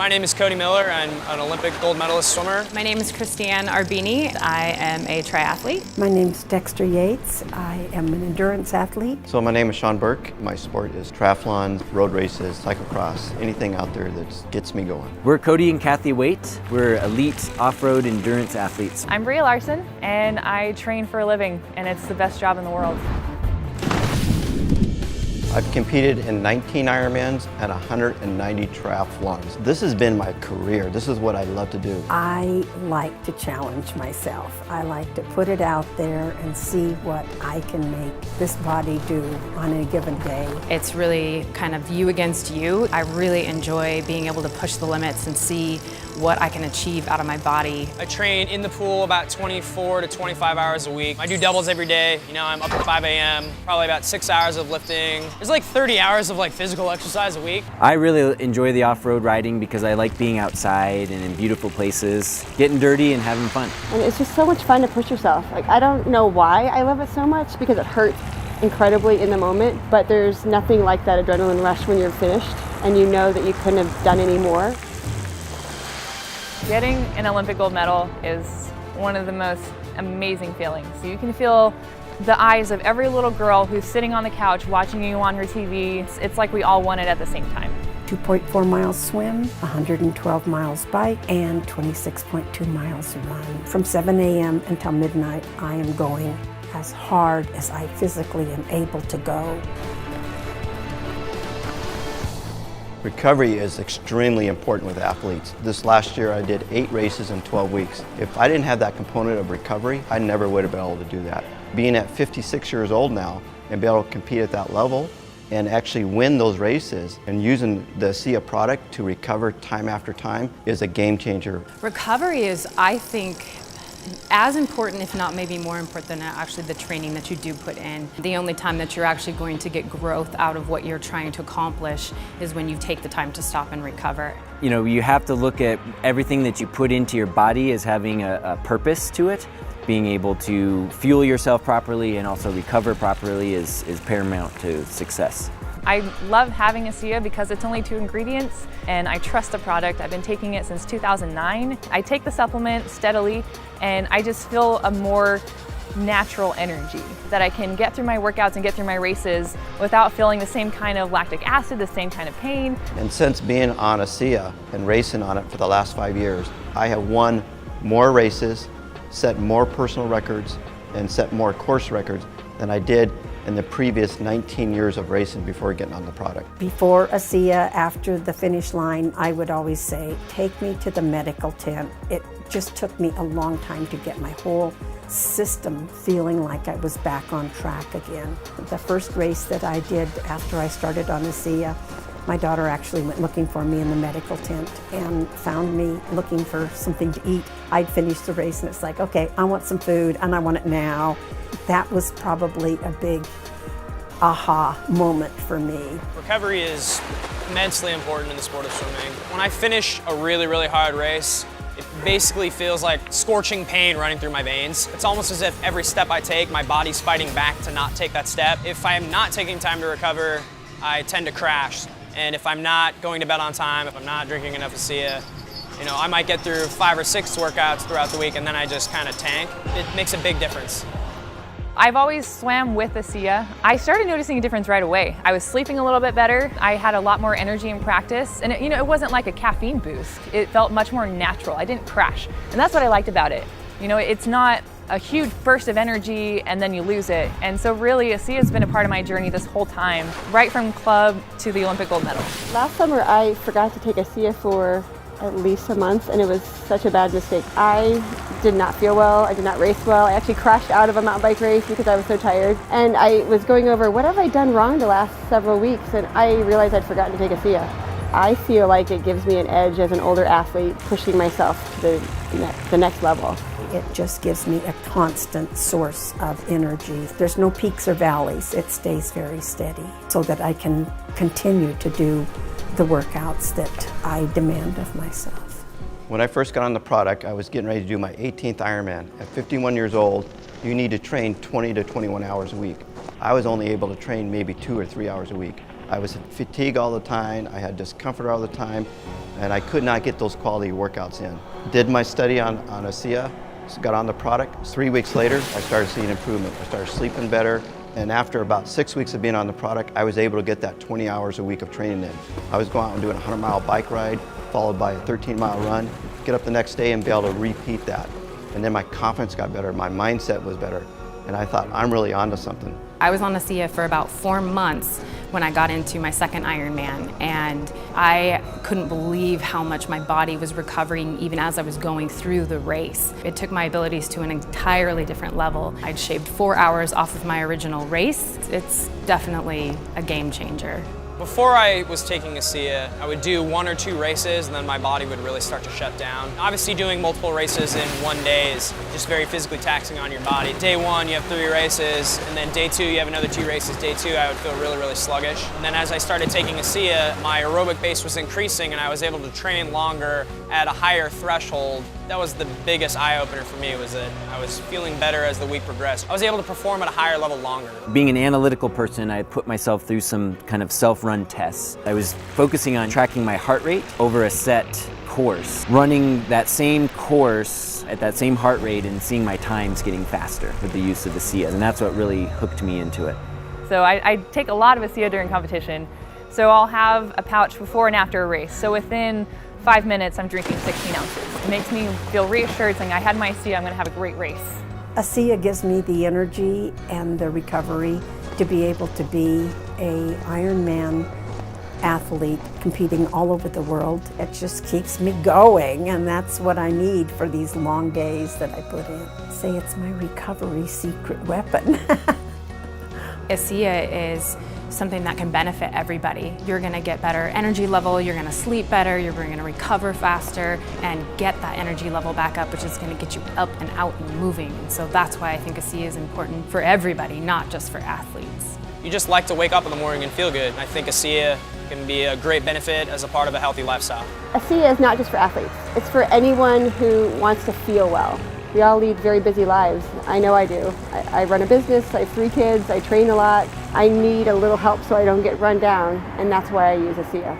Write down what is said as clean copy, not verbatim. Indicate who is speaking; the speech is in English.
Speaker 1: My name is Cody Miller. I'm an Olympic gold medalist swimmer.
Speaker 2: My name is Christiane Arbini. I am a triathlete.
Speaker 3: My name is Dexter Yates. I am an endurance athlete.
Speaker 4: So my name is Sean Burke. My sport is triathlon, road races, cyclocross, anything out there that gets me going.
Speaker 5: We're Cody and Kathy Waite. We're elite off-road endurance athletes.
Speaker 6: I'm Bria Larson, and I train for a living, and it's the best job in the world.
Speaker 4: I've competed in 19 Ironmans and 190 triathlons. This has been my career. This is what I love to do.
Speaker 3: I like to challenge myself. I like to put it out there and see what I can make this body do on a given day.
Speaker 2: It's really kind of you against you. I really enjoy being able to push the limits and see what I can achieve out of my body.
Speaker 1: I train in the pool about 24 to 25 hours a week. I do doubles every day. You know, I'm up at 5 a.m., probably about 6 hours of lifting. There's like 30 hours of physical exercise a week.
Speaker 5: I really enjoy the off-road riding because I like being outside and in beautiful places, getting dirty and having fun.
Speaker 7: And it's just so much fun to push yourself. I don't know why I love it so much, because it hurts incredibly in the moment, but there's nothing like that adrenaline rush when you're finished and you know that you couldn't have done any more.
Speaker 6: Getting an Olympic gold medal is one of the most amazing feelings. You can feel the eyes of every little girl who's sitting on the couch watching you on her TV. It's like we all won it at the same time.
Speaker 3: 2.4 miles swim, 112 miles bike, and 26.2 miles run. From 7 a.m. until midnight, I am going as hard as I physically am able to go.
Speaker 4: Recovery is extremely important with athletes. This last year I did 8 races in 12 weeks. If I didn't have that component of recovery, I never would have been able to do that. Being at 56 years old now and be able to compete at that level and actually win those races and using the ASEA product to recover time after time is a game changer.
Speaker 2: Recovery is, I think, as important, if not maybe more important than actually the training that you do put in. The only time that you're actually going to get growth out of what you're trying to accomplish is when you take the time to stop and recover.
Speaker 5: You know, you have to look at everything that you put into your body as having a purpose to it. Being able to fuel yourself properly and also recover properly is paramount to success.
Speaker 6: I love having ASEA because it's only 2 ingredients, and I trust the product. I've been taking it since 2009. I take the supplement steadily, and I just feel a more natural energy that I can get through my workouts and get through my races without feeling the same kind of lactic acid, the same kind of pain.
Speaker 4: And since being on ASEA and racing on it for the last 5 years, I have won more races, set more personal records, and set more course records than I did in the previous 19 years of racing before getting on the product.
Speaker 3: Before ASEA, after the finish line, I would always say, take me to the medical tent. It just took me a long time to get my whole system feeling like I was back on track again. The first race that I did after I started on ASEA, my daughter actually went looking for me in the medical tent and found me looking for something to eat. I'd finished the race and it's like, okay, I want some food and I want it now. That was probably a big aha moment for me.
Speaker 1: Recovery is immensely important in the sport of swimming. When I finish a really, really hard race, it basically feels like scorching pain running through my veins. It's almost as if every step I take, my body's fighting back to not take that step. If I am not taking time to recover, I tend to crash. And if I'm not going to bed on time, if I'm not drinking enough ASEA, you know, I might get through 5 or 6 workouts throughout the week and then I just kind of tank. It makes a big difference.
Speaker 6: I've always swam with ASEA. I started noticing a difference right away. I was sleeping a little bit better. I had a lot more energy in practice. And it wasn't like a caffeine boost. It felt much more natural. I didn't crash. And that's what I liked about it. You know, it's not a huge burst of energy and then you lose it. And so really ASEA has been a part of my journey this whole time, right from club to the Olympic gold medal.
Speaker 7: Last summer I forgot to take ASEA for at least a month, and it was such a bad mistake. I did not feel well, I did not race well. I actually crashed out of a mountain bike race because I was so tired. And I was going over what have I done wrong the last several weeks, and I realized I'd forgotten to take ASEA. I feel like it gives me an edge as an older athlete, pushing myself to the next level.
Speaker 3: It just gives me a constant source of energy. There's no peaks or valleys. It stays very steady so that I can continue to do the workouts that I demand of myself.
Speaker 4: When I first got on the product, I was getting ready to do my 18th Ironman. At 51 years old, you need to train 20 to 21 hours a week. I was only able to train maybe 2 or 3 hours a week. I was fatigued all the time, I had discomfort all the time, and I could not get those quality workouts in. Did my study on Asea, got on the product. 3 weeks later, I started seeing improvement. I started sleeping better, and after about 6 weeks of being on the product, I was able to get that 20 hours a week of training in. I was going out and doing a 100-mile bike ride, followed by a 13-mile run, get up the next day and be able to repeat that. And then my confidence got better, my mindset was better, and I thought, I'm really onto something.
Speaker 2: I was on Asea for about 4 months when I got into my second Ironman, and I couldn't believe how much my body was recovering even as I was going through the race. It took my abilities to an entirely different level. I'd shaved 4 hours off of my original race. It's definitely a game changer.
Speaker 1: Before I was taking Asea, I would do 1 or 2 races and then my body would really start to shut down. Obviously doing multiple races in one day is just very physically taxing on your body. Day 1 you have 3 races, and then day 2 you have another 2 races. Day 2 I would feel really, really sluggish. And then as I started taking Asea, my aerobic base was increasing and I was able to train longer at a higher threshold. That was the biggest eye-opener for me, was that I was feeling better as the week progressed. I was able to perform at a higher level longer.
Speaker 5: Being an analytical person, I put myself through some kind of self-run tests. I was focusing on tracking my heart rate over a set course, running that same course at that same heart rate and seeing my times getting faster with the use of Asea, and that's what really hooked me into it.
Speaker 6: So I take a lot of Asea during competition. So I'll have a pouch before and after a race. So within 5 minutes, I'm drinking 16 ounces. It makes me feel reassured, saying I had my Asea, I'm gonna have a great race.
Speaker 3: Asea gives me the energy and the recovery to be able to be an Ironman athlete competing all over the world. It just keeps me going, and that's what I need for these long days that I put in. Say it's my recovery secret weapon.
Speaker 2: Asea is something that can benefit everybody. You're gonna get better energy level, you're gonna sleep better, you're gonna recover faster and get that energy level back up, which is gonna get you up and out and moving. And so that's why I think Asea is important for everybody, not just for athletes.
Speaker 1: You just like to wake up in the morning and feel good. And I think Asea can be a great benefit as a part of a healthy lifestyle.
Speaker 7: Asea is not just for athletes. It's for anyone who wants to feel well. We all lead very busy lives. I know I do. I run a business, I have 3 kids, I train a lot. I need a little help so I don't get run down, and that's why I use Asea.